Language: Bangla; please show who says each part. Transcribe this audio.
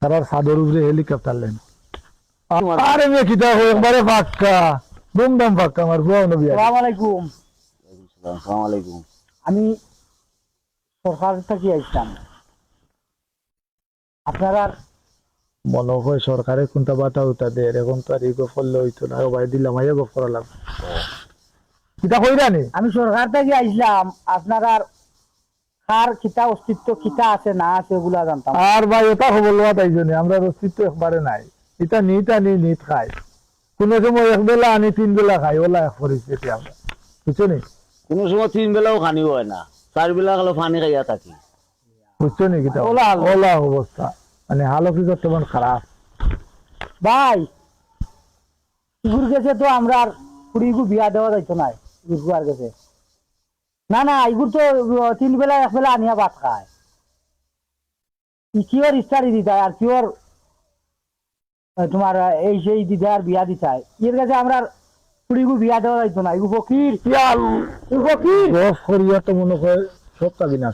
Speaker 1: সারার ছাদের উপরে হেলিকপ্টার লেন আরে মে কিটা হয় একবারে পাক্কা দমদম পাক্কা আমার বুয়া নবী
Speaker 2: আসসালামু আলাইকুম।
Speaker 3: আসসালামু আলাইকুম।
Speaker 2: আমি সরকার থেকে আইছিলাম। আপনারা
Speaker 1: মনে হয় সরকারে কোনটা বাতা উতা দে এখন তো আর এই গপ করলে হইতো না ভাই দিলাম আইয়া গপ করা লাগবে কিটা কইরা নি
Speaker 2: আমি সরকার থেকে আইছিলাম। আপনারা কার কিতা অস্তিত্ব কিতা আছে না আছে ওগুলা জানতাম।
Speaker 1: আর ভাই ওটা খবর লওয়া তাই জন্য আমরা অস্তিত্ব একবারে নাই এটা নিত খাই কোন সময় এক বেলা আনি 3 বেলা খাই ওলা এক পরিস্থিতি আমরা বুঝছো নি
Speaker 3: কোনো সময় 3 বেলাও খানি হয় না, 4 বেলা খালো পানি খাইয়া থাকি।
Speaker 1: বুঝছো নি কিটা
Speaker 2: ওলা
Speaker 1: ওলা অবস্থা মানে হালো কি বর্তমান খারাপ
Speaker 2: ভাই ইগুর গেছে তো আমরা কুড়িগু বিয়া দেওয়া যাইতো না। ইগুর আর গেছে না না ইগুর তো 3 বেলা 1 বেলা আনিয়া ভাত খায়। কিওর ইস্তারি দিতায় আর কিওর তোমার এই সেই দিদার বিয়া দিতায়। এর কাছে আমরা কুড়িগু বিয়া দেওয়া যাইতো না। ইগু ফকির
Speaker 1: ইয়াল
Speaker 2: ইগু ফকির
Speaker 1: গপ করিয়া তো মনে হয় সব কাবিনা